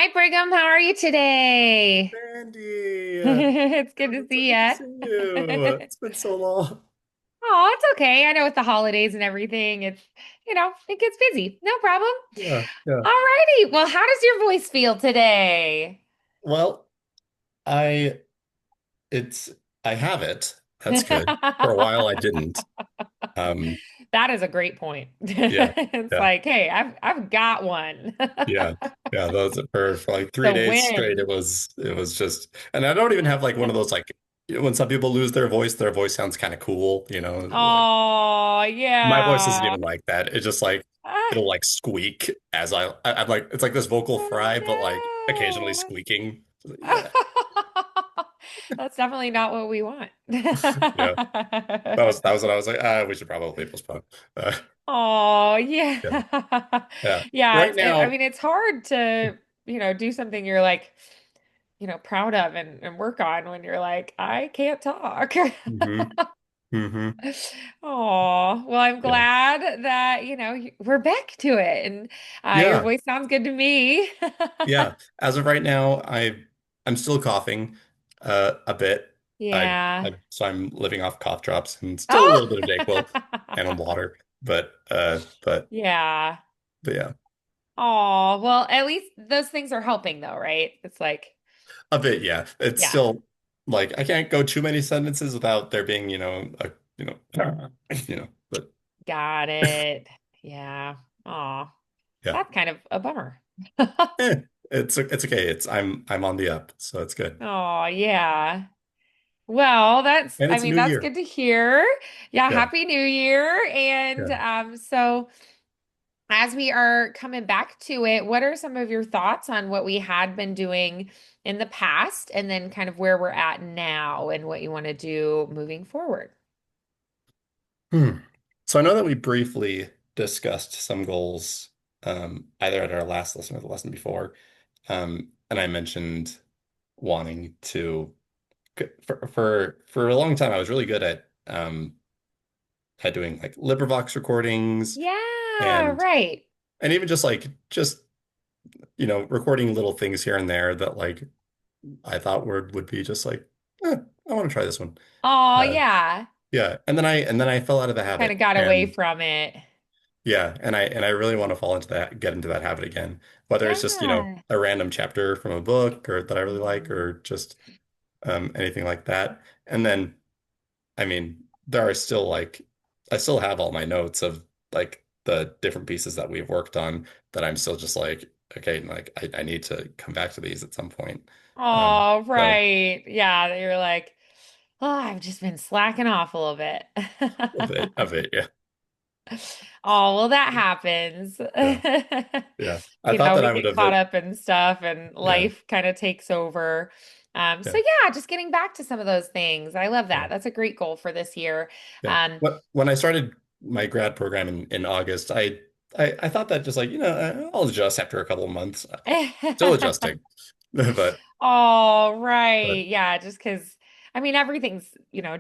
Hi, Brigham. How are you today? Mandy, It's good to it's so see good to ya. see you. It's been so long. Oh, it's okay. I know with the holidays and everything, it gets busy. No problem. Yeah, yeah. All righty. Well, how does your voice feel today? Well, I it's I have it. That's good. For a while I didn't. Um, That is a great point. yeah, It's yeah, like, hey, I've got one. yeah, yeah. Those for like three The days straight, win. it was just, and I don't even have like one of those like when some people lose their voice sounds kind of cool, like Oh, my voice isn't yeah. even like that. It's just like it'll like squeak as I'm like it's like this vocal fry, but like occasionally Oh, squeaking. no. Yeah, That's definitely not what we want. yeah. That was what I was like. We should probably postpone. Uh, Oh, yeah, yeah. yeah. Yeah, Right I now, mean, it's hard to, do something you're like, proud of and work on when you're like, I can't talk. hmm hmm Oh, well, I'm yeah, glad that, we're back to it and your yeah, voice sounds good to me. yeah. As of right now, I'm still coughing a bit. Yeah. So I'm living off cough drops and still a Oh, little bit of Dayquil and on water, but yeah. yeah. Oh, well, at least those things are helping though, right? It's like, A bit, yeah. It's yeah, still like I can't go too many sentences without there being, but got it. Yeah. Oh, yeah. that's kind of a bummer. It's okay. I'm on the up, so it's good. Oh, yeah. Well, And I it's a mean, new that's year. good to hear. Yeah, Yeah. Happy New Year. And Yeah. so as we are coming back to it, what are some of your thoughts on what we had been doing in the past and then kind of where we're at now and what you want to do moving forward? Hmm. So I know that we briefly discussed some goals either at our last lesson or the lesson before. And I mentioned wanting to for a long time I was really good at doing like LibriVox recordings Yeah, and right. and even just recording little things here and there that like I thought would be just like, I want to try this one. Oh, Uh, yeah. yeah, and then I fell out of the Kind of habit, got away and from it. yeah, and I really want to fall into that, get into that habit again. Whether it's just Yeah. a random chapter from a book or that I really like, Mhm. or just anything like that. And then, I mean, there are still like I still have all my notes of like the different pieces that we've worked on that I'm still just like, okay, like I need to come back to these at some point. Oh, So right. Yeah, you're like, oh, I've just been slacking off a little bit. of it, yeah, Oh, well, that happens. yeah, yeah. I thought that We I would get have caught it. up in stuff and Yeah, life kind of takes over. So yeah, yeah, just getting back to some of those things. I love yeah, that. That's a great goal for this year. yeah. Um, When I started my grad program in August, I thought that just like, I'll adjust after a couple of months. Still adjusting, but Oh, but right. Yeah, just because I mean everything's,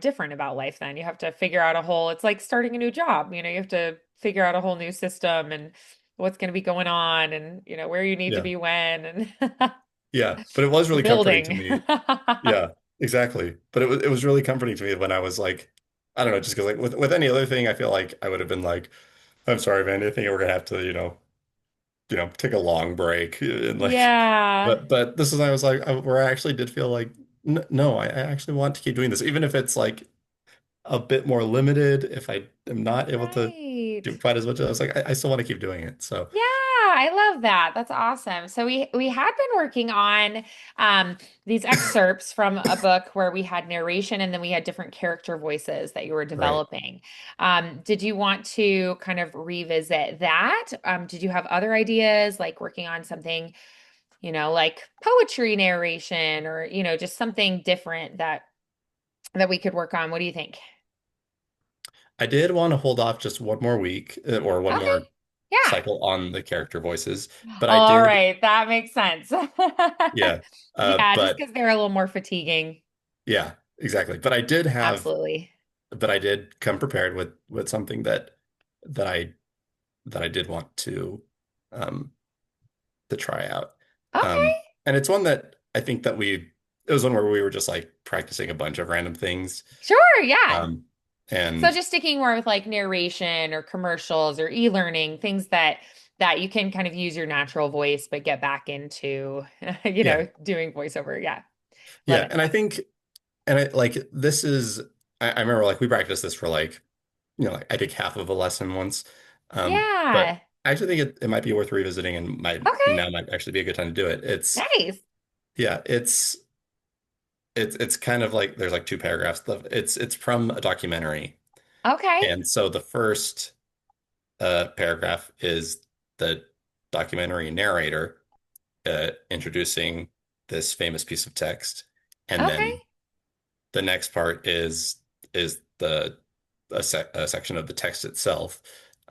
different about life then. You have to figure out a whole, it's like starting a new job, you have to figure out a whole new system and what's going to be going on and, where you need to yeah, be when and yeah. But it was really comforting to building. me. Yeah, exactly. But it was really comforting to me when I was like, I don't know, just because like with any other thing, I feel like I would have been like, I'm sorry, man, I think we're gonna have to, take a long break and like, Yeah. but this is I was like, where I actually did feel like, no, I actually want to keep doing this, even if it's like a bit more limited, if I am not able to Right. do quite as much. I was like, I still want to keep doing it. So Yeah, I love that. That's awesome. So we had been working on these excerpts from a book where we had narration and then we had different character voices that you were right. developing. Did you want to kind of revisit that? Did you have other ideas like working on something, like poetry narration or, just something different that we could work on? What do you think? I did want to hold off just one more week or one Okay. more Yeah. cycle on the character voices, but I All did, right, that makes sense. yeah. Yeah, just But because they're a little more fatiguing. yeah, exactly. Absolutely. But I did come prepared with something that I did want um to try out. Okay. And it's one that I think that it was one where we were just like practicing a bunch of random things. Sure, yeah. Um, So and just sticking more with like narration or commercials or e-learning, things that you can kind of use your natural voice but get back into, yeah, doing voiceover. Yeah. Love yeah. it. And I think, and I like this is, I remember like we practiced this for like, like I think half of a lesson once. But Yeah. I actually think it might be worth revisiting and Okay. now might actually be a good time to do it. Nice. Yeah, it's kind of like there's like two paragraphs. It's from a documentary. Okay. And so the first paragraph is the documentary narrator introducing this famous piece of text, and Okay. then the next part is a section of the text itself.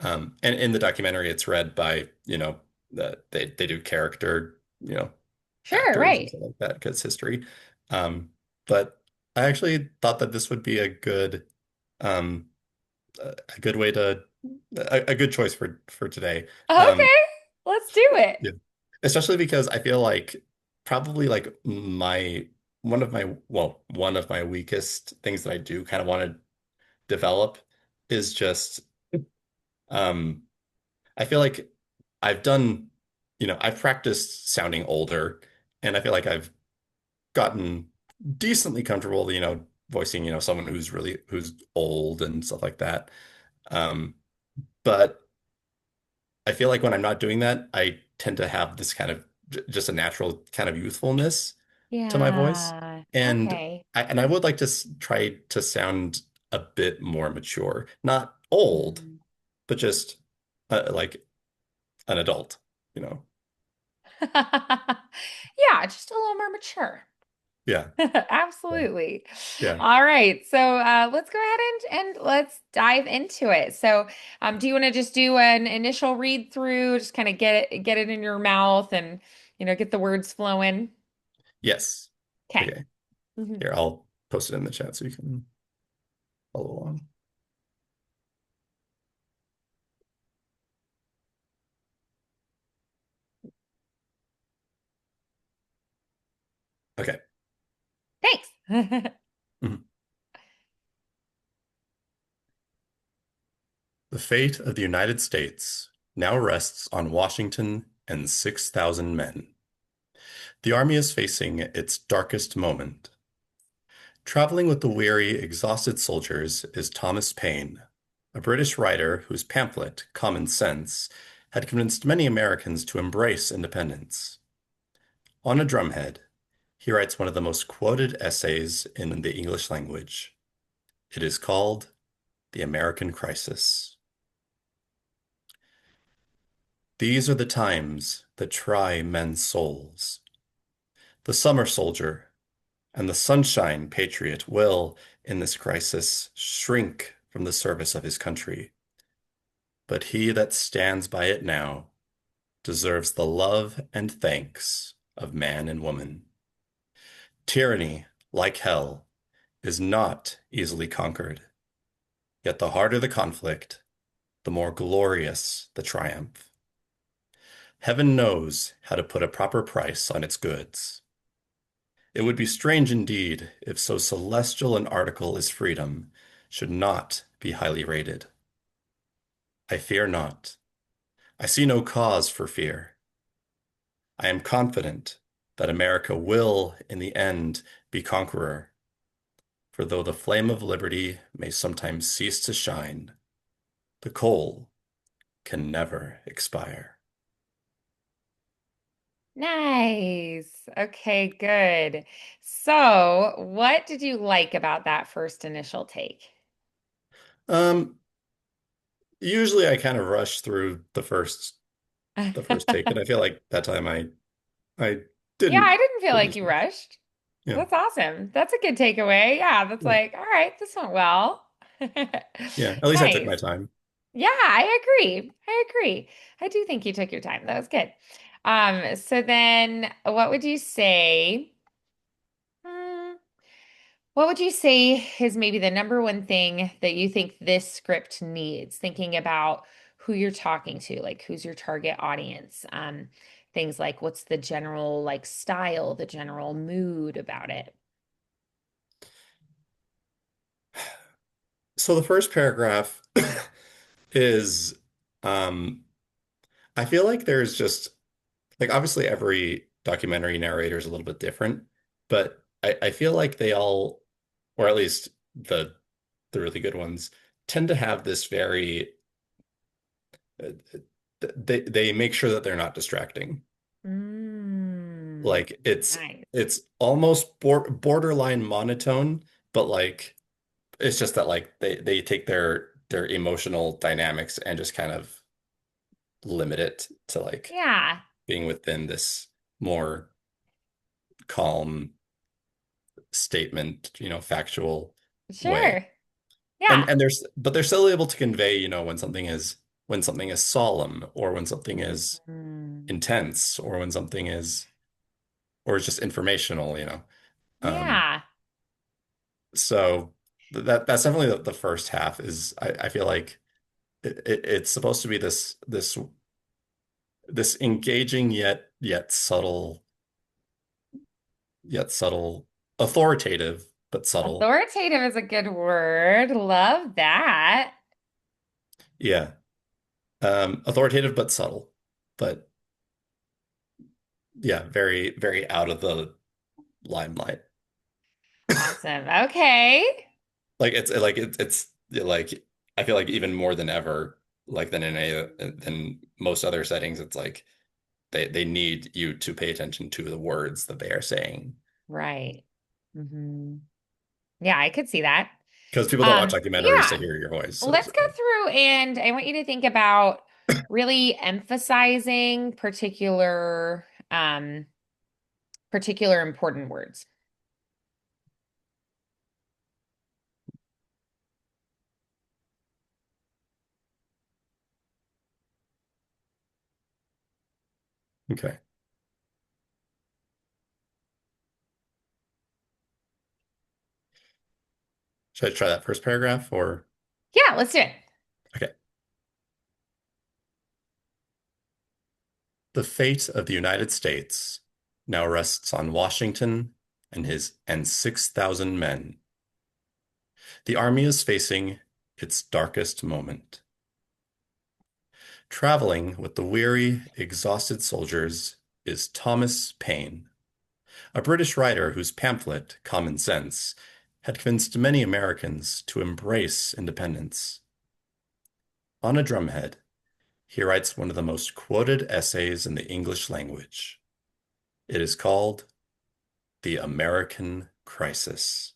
And in the documentary, it's read by, they do character, Sure, actors and right. stuff like that because history. Um, but I actually thought that this would be um, a good way a good choice for today. Um, Okay. Let's do it. yeah. Especially because I feel like probably like one of my weakest things that I do kind of want to develop is just um I feel like I've done, I've practiced sounding older, and I feel like I've gotten decently comfortable, voicing, someone who's old and stuff like that. Um, but I feel like when I'm not doing that, I tend to have this kind of just a natural kind of youthfulness to my voice. Yeah. And Okay. I would like to try to sound a bit more mature, not old, Mhm. but just like an adult, you know? Yeah, just a little more mature. Yeah. Absolutely. Yeah. All right. So let's go ahead and let's dive into it. So do you want to just do an initial read through, just kind of get it in your mouth and get the words flowing? Yes. Okay. Okay. Mhm. Here, I'll post it in the chat so you can follow along. Okay. Thanks. Mhm. The fate of the United States now rests on Washington and 6,000 men. The army is facing its darkest moment. Traveling with the weary, exhausted soldiers is Thomas Paine, a British writer whose pamphlet, Common Sense, had convinced many Americans to embrace independence. On a drumhead, he writes one of the most quoted essays in the English language. It is called The American Crisis. These are the times that try men's souls. The summer soldier and the sunshine patriot will, in this crisis, shrink from the service of his country. But he that stands by it now deserves the love and thanks of man and woman. Tyranny, like hell, is not easily conquered. Yet the harder the conflict, the more glorious the triumph. Heaven knows how to put a proper price on its goods. It would be strange indeed if so celestial an article as freedom should not be highly rated. I fear not. I see no cause for fear. I am confident that America will, in the end, be conqueror. For though the flame of liberty may sometimes cease to shine, the coal can never expire. Nice. Okay, good. So, what did you like about that first initial take? Um, Usually I kind of rush through the first take, and I feel like that time I Yeah, I didn't didn't feel didn't like as you much. rushed. Yeah. That's awesome. That's a good takeaway. Yeah, that's Yeah. like, all right, this went well. Yeah. At least I took Nice. my time. Yeah, I agree. I agree. I do think you took your time. That was good. So then what would you say? Hmm, what would you say is maybe the number one thing that you think this script needs, thinking about who you're talking to, like who's your target audience? things like what's the general like style, the general mood about it? So the first paragraph is I feel like there's just like obviously every documentary narrator is a little bit different, but I feel like they all, or at least the really good ones, tend to have this very uh, they make sure that they're not distracting. Mm, Like it's nice. it's almost borderline monotone, but like it's just that like they take their emotional dynamics and just kind of limit it to like Yeah, being within this more calm statement, factual way. sure. Yeah. But they're still able to convey, when something is solemn or when something is Mm, intense or when something or is just informational, Um, yeah, so that's definitely the first half is I feel like it's supposed to be this engaging yet subtle, authoritative but subtle. authoritative is a good word. Love that. Yeah. Authoritative but subtle. But yeah, very, very out of the limelight. Awesome. Okay. Like it's like I feel like even more than ever, like than most other settings, it's like they need you to pay attention to the words that they are saying. Right. Hmm. Yeah, I could see that. Because people don't watch documentaries to Yeah. hear your voice. Let's go through and I want you to think about really emphasizing particular important words. Okay. Should I try that first paragraph or Yeah, let's do it. okay. The fate of the United States now rests on Washington and 6,000 men. The army is facing its darkest moment. Traveling with the weary, exhausted soldiers is Thomas Paine, a British writer whose pamphlet, Common Sense, had convinced many Americans to embrace independence. On a drumhead, he writes one of the most quoted essays in the English language. It is called The American Crisis.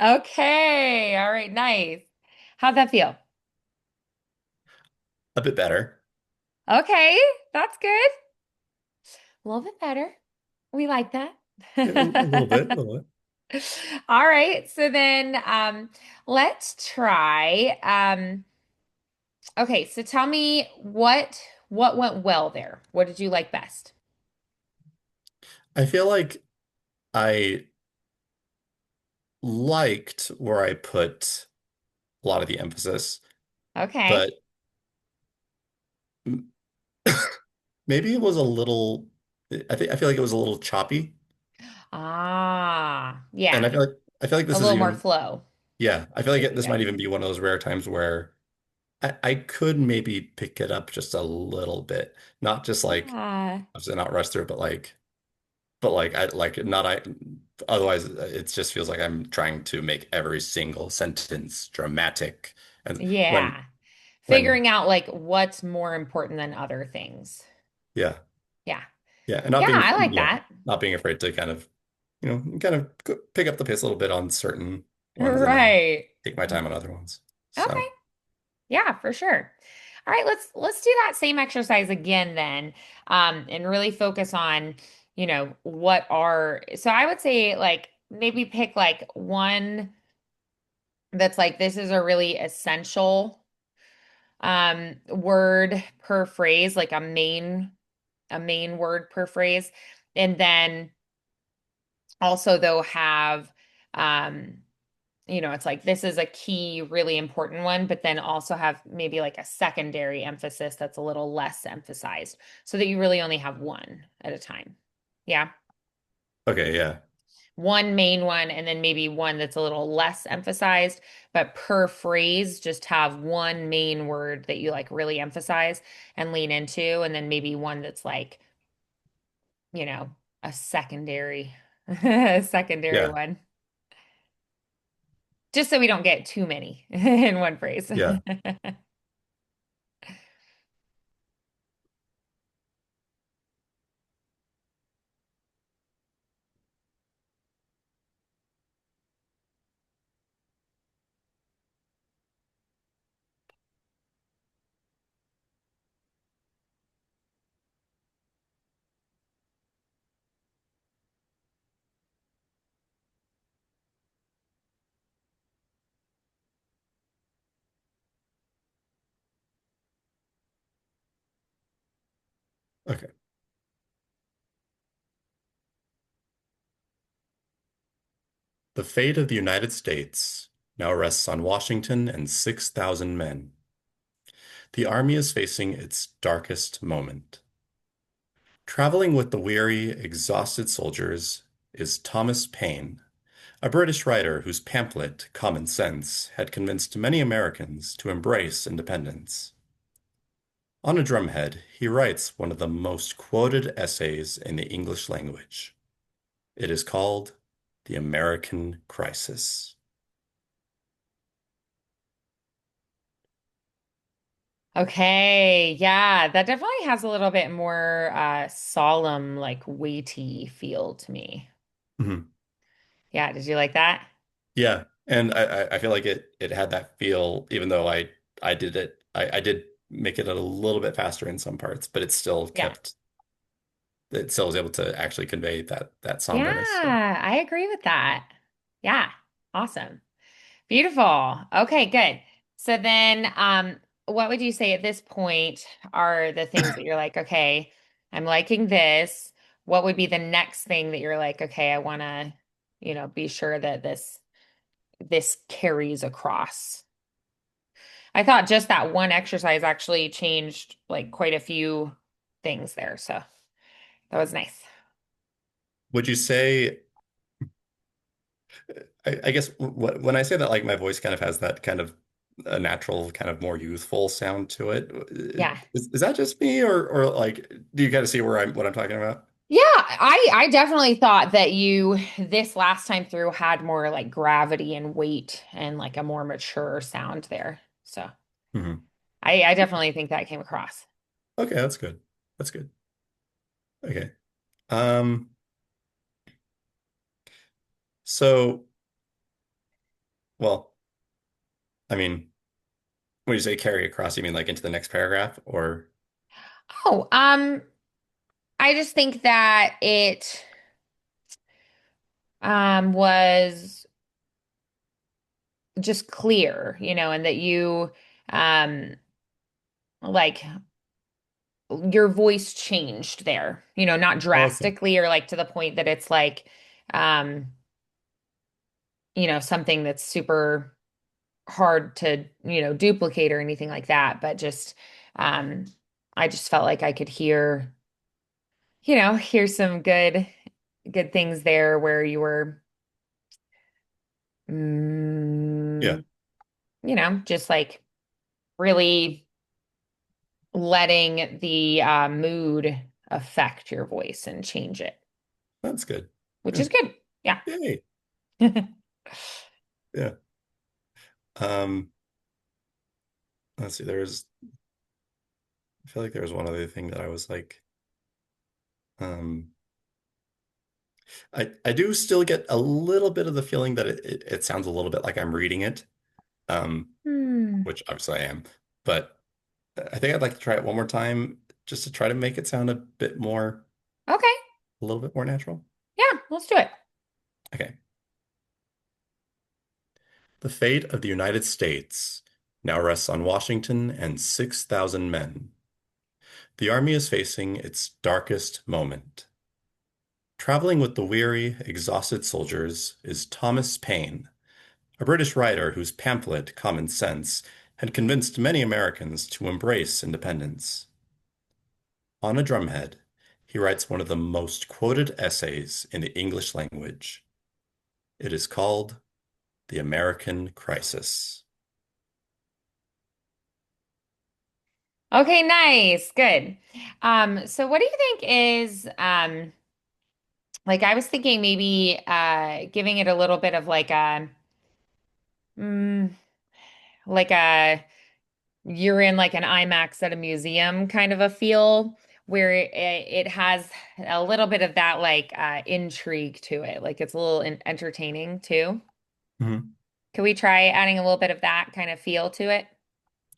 Okay. All right, nice. How'd that feel? A bit better. Okay, that's good. A little bit better. We like that. A little bit, a little bit. All right. So then let's try. Okay, so tell me what went well there. What did you like best? I feel like I liked where I put a lot of the emphasis, Okay. but maybe it was a little, I feel like it was a little choppy. Ah, And yeah. I feel like A this is little more even, flow. yeah, I feel like There you this might go. even be one of those rare times where I could maybe pick it up just a little bit. Not just like, Yeah. obviously not rush through, but like I like not I otherwise it just feels like I'm trying to make every single sentence dramatic. And Yeah. when Figuring out like what's more important than other things. yeah, Yeah. yeah, and Yeah, I like that. not being afraid to pick up the pace a little bit on certain ones and then Right. take my time on other ones. Okay. So, Yeah, for sure. All right, let's do that same exercise again then. And really focus on, what are so I would say like maybe pick like one that's like this is a really essential word per phrase, like a main word per phrase. And then also though have um it's like this is a key, really important one, but then also have maybe like a secondary emphasis that's a little less emphasized so that you really only have one at a time. Yeah. Okay, yeah. One main one and then maybe one that's a little less emphasized, but per phrase, just have one main word that you like really emphasize and lean into, and then maybe one that's like, you know, a secondary, a secondary Yeah. one, just so we don't get too many in one phrase. Yeah. Okay. The fate of the United States now rests on Washington and 6,000 men. The army is facing its darkest moment. Traveling with the weary, exhausted soldiers is Thomas Paine, a British writer whose pamphlet, Common Sense, had convinced many Americans to embrace independence. On a drumhead, he writes one of the most quoted essays in the English language. It is called The American Crisis. Okay, yeah, that definitely has a little bit more solemn, like weighty feel to me. Mhm. Yeah, did you like that? Yeah, and I feel like it had that feel, even though I did make it a little bit faster in some parts, but Yeah. it still was able to actually convey that Yeah, somberness. So, I agree with that. Yeah, awesome. Beautiful. Okay, good. So then, what would you say at this point are the things that you're like, okay, I'm liking this. What would be the next thing that you're like, okay, I want to, be sure that this carries across. I thought just that one exercise actually changed like quite a few things there. So that was nice. would you say, I guess when I say that, like my voice kind of has that kind of a natural, kind of more youthful sound to it. Yeah. Is that just me, or like, do you kind of see what I'm talking about? Yeah, I definitely thought that you this last time through had more like gravity and weight and like a more mature sound there. So Mhm. I definitely think that came across. Okay, that's good. That's good. Okay. Um, so, well, I mean, when you say carry across, you mean like into the next paragraph, or Oh, I just think that it was just clear, and that you um like your voice changed there, not okay, drastically or like to the point that it's like um something that's super hard to, duplicate or anything like that, but just um I just felt like I could hear some good things there where you were yeah, mm, just like really letting the mood affect your voice and change it, that's good. which Yeah. is good. Yeah. Yay. Yeah. Um, let's see. I feel like there was one other thing that I was like, um, I do still get a little bit of the feeling that it sounds a little bit like I'm reading it, um, Hmm. which obviously I am, but I think I'd like to try it one more time just to try to make it sound Okay. a little bit more natural. Yeah, let's do it. Okay. The fate of the United States now rests on Washington and 6,000 men. The army is facing its darkest moment. Traveling with the weary, exhausted soldiers is Thomas Paine, a British writer whose pamphlet, Common Sense, had convinced many Americans to embrace independence. On a drumhead, he writes one of the most quoted essays in the English language. It is called The American Crisis. Okay, nice. Good. So what do you think is like I was thinking maybe giving it a little bit of mm, like a you're in like an IMAX at a museum kind of a feel where it has a little bit of that like intrigue to it. Like it's a little entertaining too. Mhm. Can we try adding a little bit of that kind of feel to it?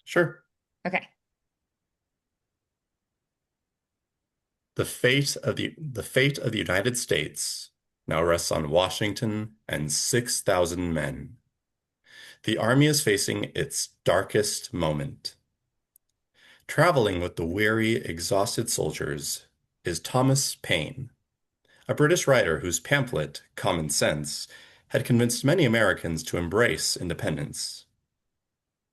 Sure. Okay. The fate of the United States now rests on Washington and 6,000 men. The army is facing its darkest moment. Traveling with the weary, exhausted soldiers is Thomas Paine, a British writer whose pamphlet, Common Sense, had convinced many Americans to embrace independence.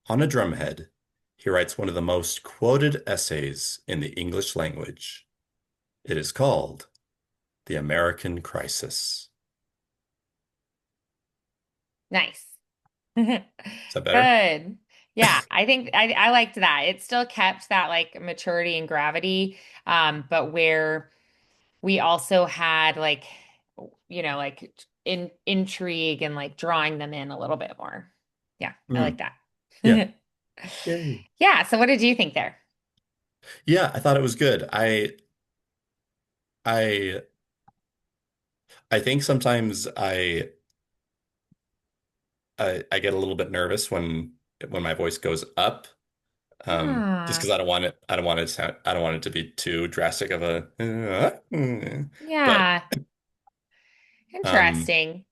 On a drumhead, he writes one of the most quoted essays in the English language. It is called The American Crisis. Nice. Is that better? Good. Yeah, I think I liked that. It still kept that like maturity and gravity, but where we also had like, like in intrigue and like drawing them in a little bit more. Yeah, I like Mm, that. yeah. Yay. Yeah, so what did you think there? Yeah, I thought it was good. I I think sometimes I get a little bit nervous when my voice goes up. Just Ah, because I don't want it to be too drastic of a but yeah, um interesting.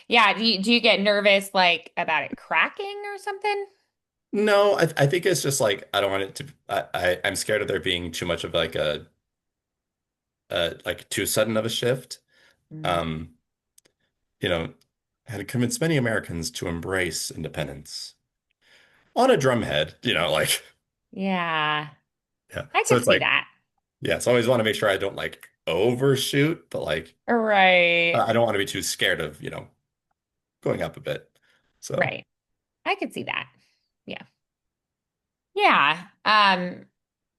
Yeah, do you get nervous like about it cracking or something? no, I think it's just like I don't want it to I'm scared of there being too much of like a like too sudden of a shift. Mm, Um, you know, had convinced many Americans to embrace independence on a drumhead, like yeah, yeah. I So could it's see like that. yeah, so I always want to make sure I don't like overshoot, but like Right, I don't want to be too scared of, going up a bit. So right. I could see that. Yeah. Yeah.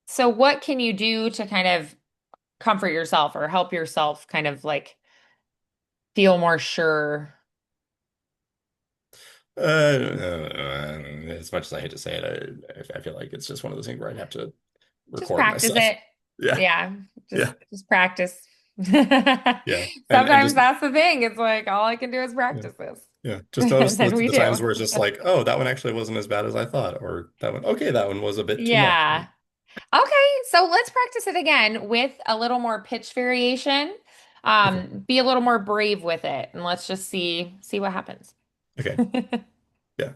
So what can you do to kind of comfort yourself or help yourself kind of like feel more sure? as much as I hate to say it, I feel like it's just one of those things where I'd have to Just record practice myself. it. Yeah, Yeah, yeah, just practice. yeah, and Sometimes just that's the thing. It's like all I can do is yeah, practice this. yeah. Just notice And then we the do. times where it's just like, oh, that one actually wasn't as bad as I thought, or that one, okay, that one was a bit too much. Yeah. Okay, so let's practice it again with a little more pitch variation. Okay, Be a little more brave with it, and let's just see what happens. okay, yeah.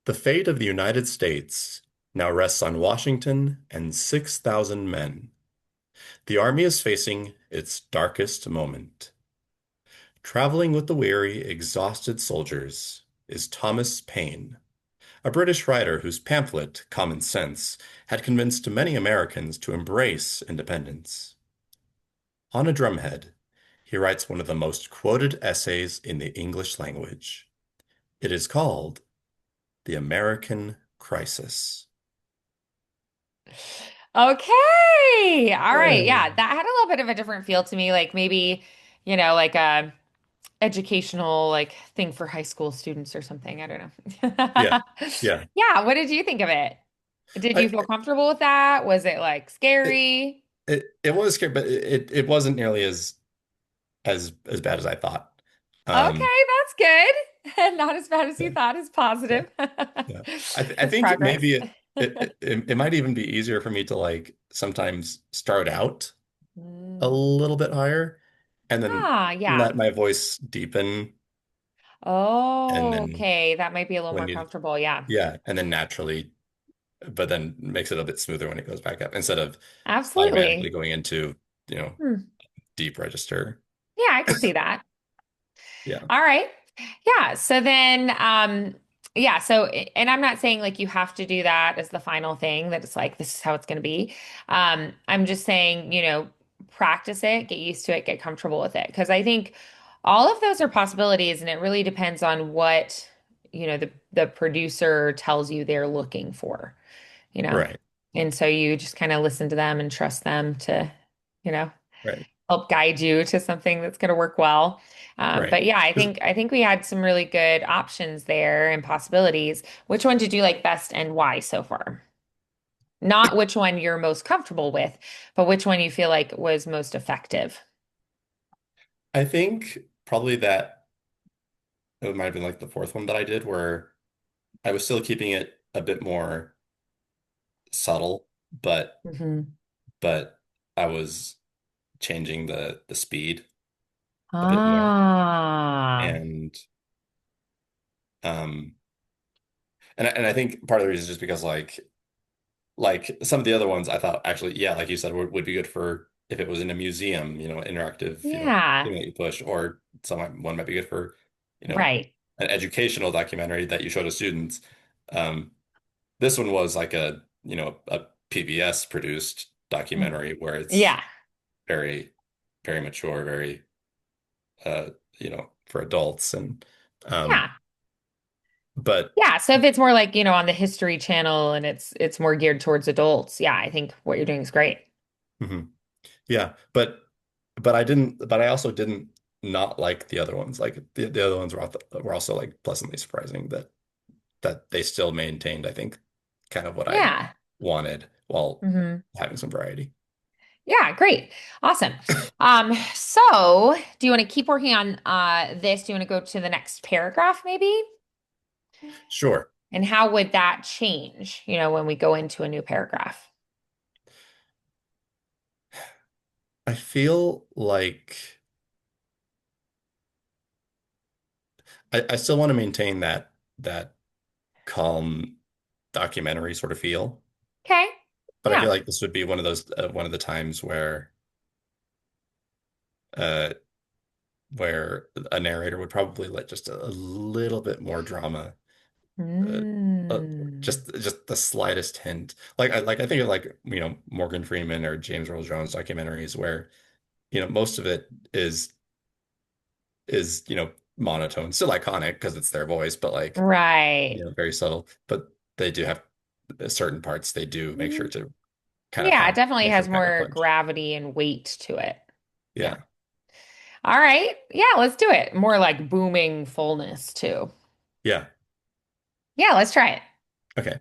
The fate of the United States now rests on Washington and 6,000 men. The army is facing its darkest moment. Traveling with the weary, exhausted soldiers is Thomas Paine, a British writer whose pamphlet, Common Sense, had convinced many Americans to embrace independence. On a drumhead, he writes one of the most quoted essays in the English language. It is called The American Crisis. Okay. All right. Yay. Yeah, that had a little bit of a different feel to me, like maybe, like a educational like thing for high school students or something. I don't Yeah, know. yeah. Yeah, what did you think of it? Did you I, feel comfortable with that? Was it like it, scary? it was scary, but it wasn't nearly as bad as I thought. Um, Okay, that's good. Not as bad as you yeah, thought is yeah. positive. Yeah. I That's think progress. maybe it might even be easier for me to like sometimes start out a Mm. little bit higher and then Ah, yeah. let my voice deepen and Oh, then okay. That might be a little when more you comfortable. Yeah. yeah, and then naturally but then makes it a bit smoother when it goes back up instead of automatically Absolutely. going into, you know, Hmm. deep register. Yeah, I could see that. Yeah. All right. Yeah. So then, yeah. So, and I'm not saying like you have to do that as the final thing, that it's like, this is how it's going to be. I'm just saying, practice it, get used to it, get comfortable with it. Because I think all of those are possibilities, and it really depends on what, the producer tells you they're looking for, you know. Right, And so you just kind of listen to them and trust them to, you know, right, help guide you to something that's going to work well. right. But yeah, I 'Cause think I think we had some really good options there and possibilities. Which one did you like best and why so far? Not which one you're most comfortable with, but which one you feel like was most effective. I think probably that it might have been like the fourth one that I did where I was still keeping it a bit more subtle, Hmm. but I was changing the speed a bit more. Ah, And um and I think part of the reason is just because like some of the other ones I thought actually, yeah, like you said, would be good for if it was in a museum, interactive, yeah, thing that you push, or one might be good for, right. an educational documentary that you show to students. Um, this one was like a PBS produced documentary where it's Yeah, very, very mature, very, for adults. And, um, yeah, but yeah. So if it's more like, on the History Channel and it's more geared towards adults, yeah, I think what you're doing is great. mhm. Yeah, but I also didn't not like the other ones. Like the other ones were also like pleasantly surprising that they still maintained, I think, kind of what I Yeah. wanted while Hmm. having some variety. Yeah, great. Awesome. So do you want to keep working on this? Do you want to go to the next paragraph maybe? Sure. And how would that change, when we go into a new paragraph? I feel like I still want to maintain that calm documentary sort of feel, Okay. but I feel Yeah. like this would be one of the times uh where a narrator would probably let just a little bit more drama, uh, Mm. just the slightest hint. Like I think of like Morgan Freeman or James Earl Jones documentaries where most of it is monotone, still iconic because it's their voice, but like Right. very subtle. But they do have certain parts they do make sure Mhm. to kind of Yeah, it pack, definitely make sure has to pack a more punch. gravity and weight to it. Yeah. Yeah, All right. Yeah, let's do it. More like booming fullness too. yeah. Yeah, let's try it. Okay.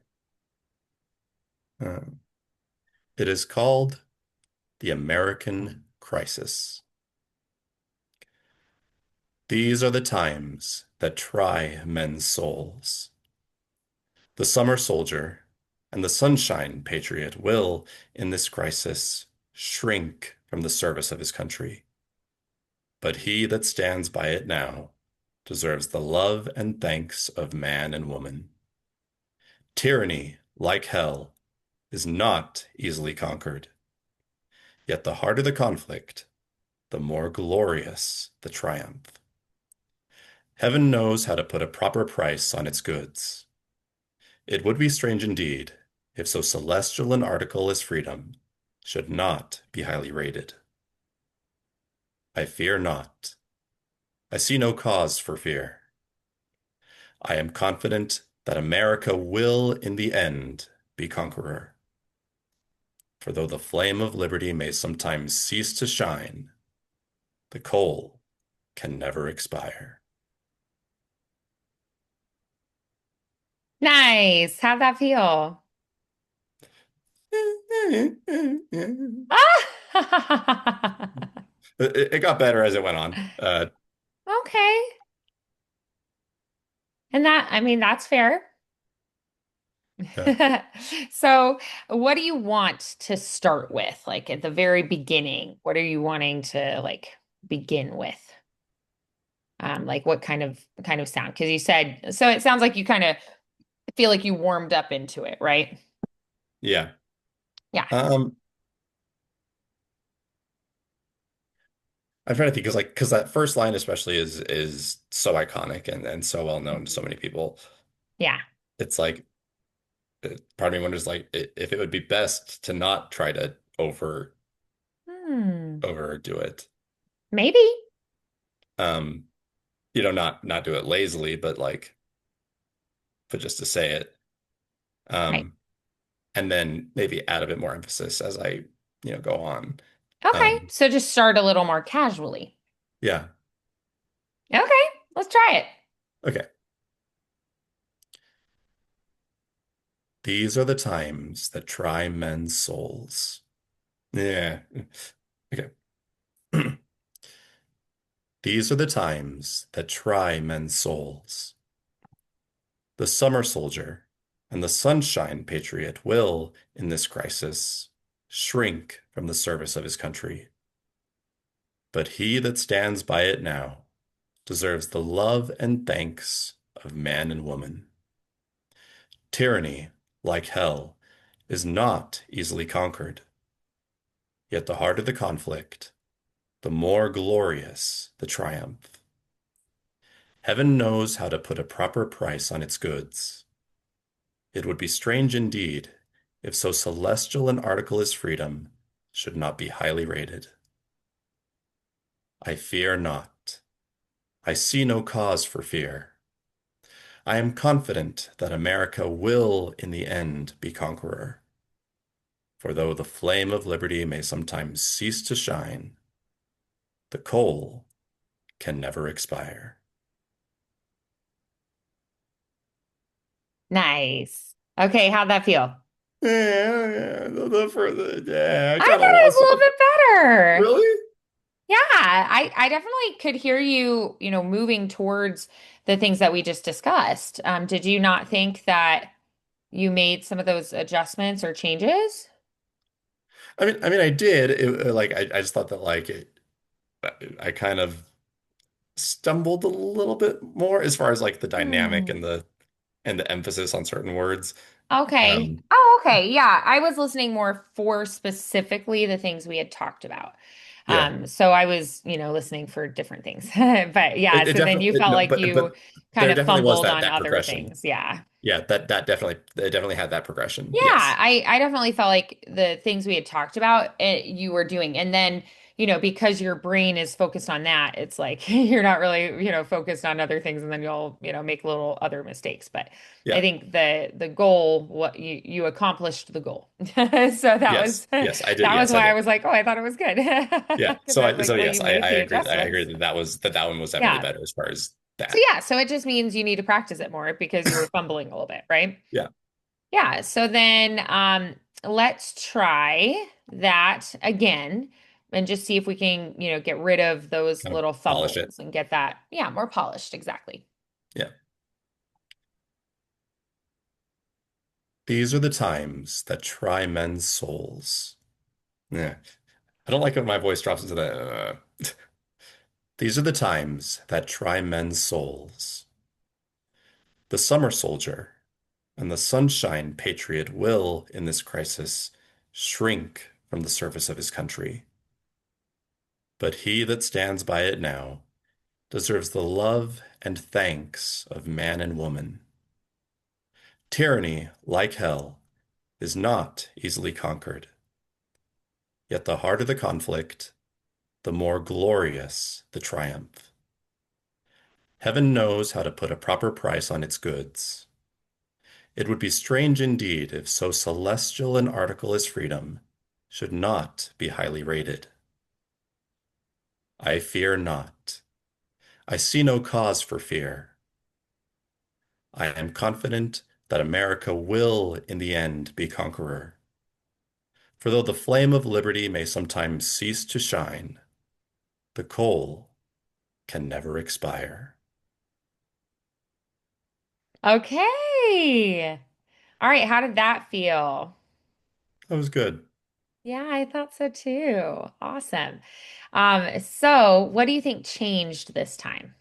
Uh, it is called the American Crisis. These are the times that try men's souls. The summer soldier and the sunshine patriot will, in this crisis, shrink from the service of his country. But he that stands by it now deserves the love and thanks of man and woman. Tyranny, like hell, is not easily conquered. Yet the harder the conflict, the more glorious the triumph. Heaven knows how to put a proper price on its goods. It would be strange indeed if so celestial an article as freedom should not be highly rated. I fear not. I see no cause for fear. I am confident that America will in the end be conqueror. For though the flame of liberty may sometimes cease to shine, the coal can never expire. Nice. How'd that feel? It, Ah! it got better as it went on. Okay. And I mean, that's fair. Uh, So, what do you want to start with? Like at the very beginning, what are you wanting to like begin with? Like what kind of sound? Because you said so it sounds like you kind of feel like you warmed up into it, right? yeah. Yeah. Um, I'm trying to think because that first line especially is so iconic and so well known to so Mhm. many people. Yeah. It's like part of me wonders like if it would be best to not try to Hmm. overdo it. Maybe. Um, not do it lazily, but just to say it. Right. Um, and then maybe add a bit more emphasis as I, go on. Okay. Um, So just start a little more casually. yeah. Okay. Let's try it. Okay. These are the times that try men's souls. Yeah. Okay. These are the times that try men's souls. The summer soldier and the sunshine patriot will, in this crisis, shrink from the service of his country. But he that stands by it now deserves the love and thanks of man and woman. Tyranny, like hell, is not easily conquered. Yet the harder the conflict, the more glorious the triumph. Heaven knows how to put a proper price on its goods. It would be strange indeed if so celestial an article as freedom should not be highly rated. I fear not. I see no cause for fear. I am confident that America will in the end be conqueror. For though the flame of liberty may sometimes cease to shine, the coal can never expire. Nice. Okay. How'd that feel? Yeah, yeah, I I kind thought of it was lost a little it. bit better. Really? Yeah, I definitely could hear you, moving towards the things that we just discussed. Did you not think that you made some of those adjustments or changes? I did. I just thought that I kind of stumbled a little bit more as far as like the dynamic Hmm. and the emphasis on certain words. Okay. Um, Oh, okay. Yeah, I was listening more for specifically the things we had talked about. yeah, So I was, listening for different things. But yeah, it so then you definitely felt no, like you but kind there of definitely was fumbled that on that other progression. things. Yeah. Yeah, that definitely it definitely had that progression. Yeah, Yes. I definitely felt like the things we had talked about, you were doing. And then, because your brain is focused on that, it's like you're not really, focused on other things, and then you'll, make little other mistakes. But I Yeah. think the goal, what you accomplished the goal. So that Yes. was Yes, I did. that was Yes, I why I did. was like, oh, I thought it was good. Yeah. Because I was like, So well, yes, you I made the agree. I agree adjustments. that one was definitely Yeah. better as far as So that. yeah, so it just means you need to practice it more because you were fumbling a little bit, right? Yeah. Yeah, so then let's try that again and just see if we can, get rid of those Kind of little polish it. fumbles and get that, yeah, more polished. Exactly. Yeah. These are the times that try men's souls. Yeah. I don't like when my voice drops into that. These are the times that try men's souls. The summer soldier and the sunshine patriot will, in this crisis, shrink from the service of his country. But he that stands by it now deserves the love and thanks of man and woman. Tyranny, like hell, is not easily conquered. Yet the harder the conflict, the more glorious the triumph. Heaven knows how to put a proper price on its goods. It would be strange indeed if so celestial an article as freedom should not be highly rated. I fear not. I see no cause for fear. I am confident that America will in the end be conqueror. For though the flame of liberty may sometimes cease to shine, the coal can never expire. Okay. All right, how did that feel? That was good. Yeah, I thought so too. Awesome. So what do you think changed this time?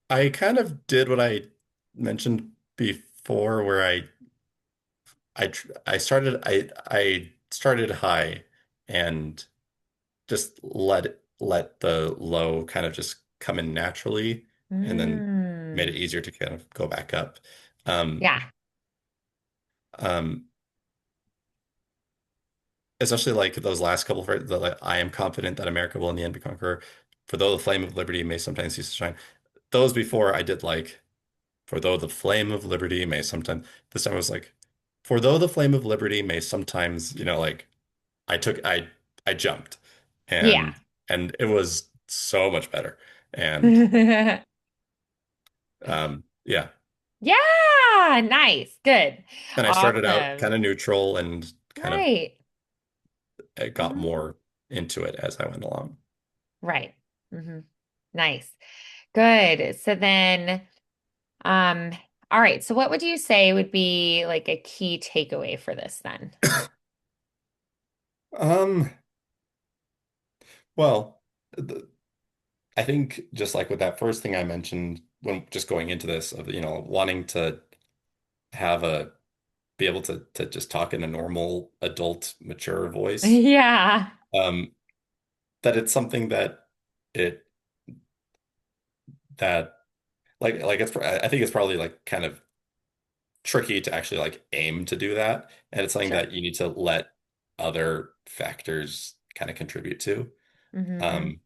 I kind of did what I mentioned before, where I I started high and just let the low kind of just come in naturally, and then made it Mm. easier to kind of go back up. Um, Yeah. um, Especially like those last couple of the like, I am confident that America will in the end be conqueror. For though the flame of liberty may sometimes cease to shine. Those before I did like, for though the flame of liberty may sometimes. This time I was like, for though the flame of liberty may sometimes, like I took I jumped, Yeah. and it was so much better. And yeah. Yeah, nice. Good. And I started out kind Awesome. of neutral and kind of Right. got Mhm. more into it as I went along. Right. Nice. Good. So then, um, all right. So what would you say would be like a key takeaway for this then? Um, well, the, I think just like with that first thing I mentioned when just going into this of, wanting to have be able to just talk in a normal adult mature voice, Yeah. um, that it's something it, that like I think it's probably like kind of tricky to actually like aim to do that. And it's something Sure. that you need to let other factors kind of contribute to. hmm Um,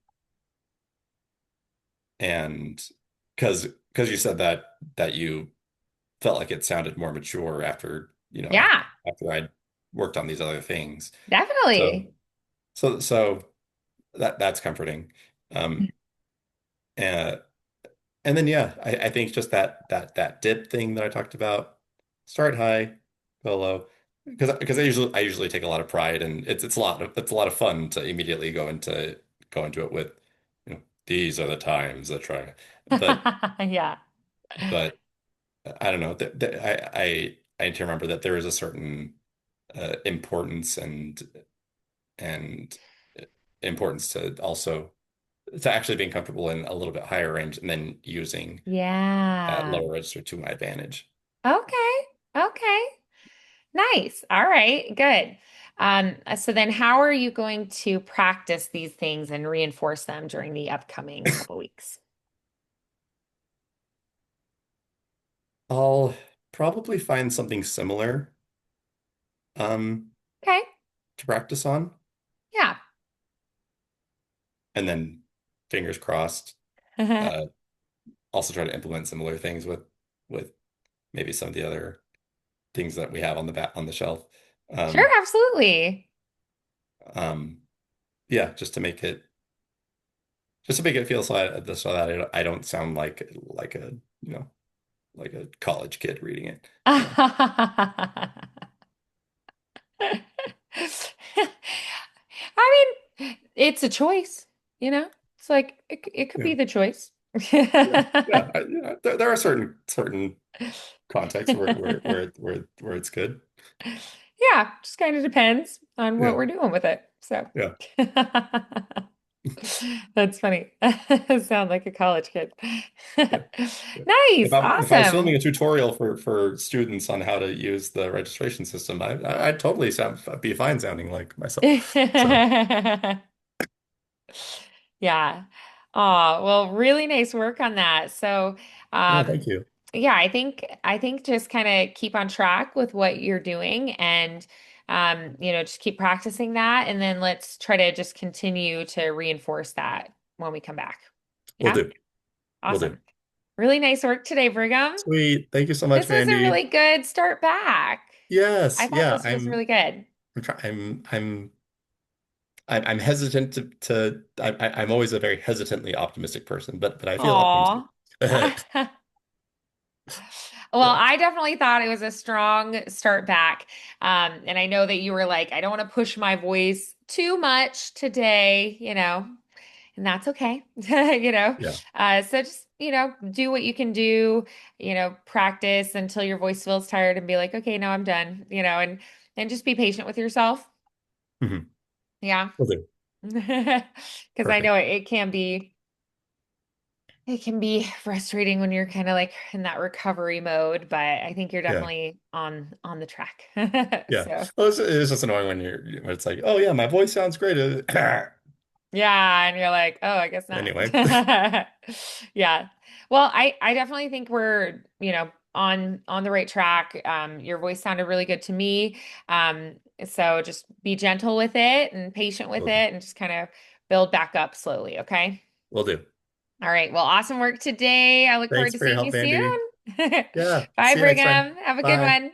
and because you said that you felt like it sounded more mature after, Yeah, after I'd worked on these other things. So definitely. so that's comforting. Um, and and then yeah, I think just that dip thing that I talked about, start high, go low. Because I usually take a lot of pride, and it's a lot of fun to immediately go into it with, these are the times that try. But Yeah. but I don't know. I need to remember that there is a certain importance and importance to also to actually being comfortable in a little bit higher range and then using that Yeah. lower register to my advantage. Okay. Okay. Nice. All right. Good. So then how are you going to practice these things and reinforce them during the upcoming couple weeks? I'll probably find something similar um, Okay. to practice on, Yeah. and then fingers crossed. Uh, Also try to implement similar things with maybe some of the other things that we have on the shelf. Sure, Um, absolutely. um, yeah, just to make it feel so that I don't sound like a you know like a college kid reading it. I mean, it's a choice, you know? It's like it could Yeah, be the choice. yeah, yeah. There are certain contexts where it's good. Yeah, just kind of depends on what Yeah, we're doing with it. So yeah, that's funny. Sound like a college kid. yeah, yeah. If Nice, I was filming a awesome. tutorial for students on how to use the registration system, I'd totally be fine sounding like myself. So Yeah. Oh, well, really nice work on that. So, yeah, um, thank you. yeah, I think just kind of keep on track with what you're doing and just keep practicing that and then let's try to just continue to reinforce that when we come back. Will Yeah. do. Will do. Awesome. Really nice work today, Brigham. Sweet. Thank you so much, This was a Mandy. really good start back. I Yes, thought yeah. this was really good. I'm try, I'm hesitant I'm always a very hesitantly optimistic person, but I feel optimistic. Aw. Well, Yeah. I definitely thought it was a strong start back. And I know that you were like, I don't want to push my voice too much today, and that's okay. you know. Yeah. So just, do what you can do, practice until your voice feels tired and be like, okay, no, I'm done, and just be patient with yourself. Mhm. Yeah. Will do. Because I know Perfect. it can be it can be frustrating when you're kind of like in that recovery mode, but I think you're Yeah. definitely on the track. Yeah. So Well, it's just annoying when when it's like, oh yeah, my voice sounds great. yeah, and you're like, oh, I guess not. Anyway, Yeah. Well, I definitely think we're, on the right track. Your voice sounded really good to me. So just be gentle with it and patient with we'll do. it and just kind of build back up slowly, okay? We'll do. All right. Well, awesome work today. I look forward Thanks to for your seeing you help, Andy. soon. Yeah. Bye, See you next time. Brigham. Have a good Bye. one.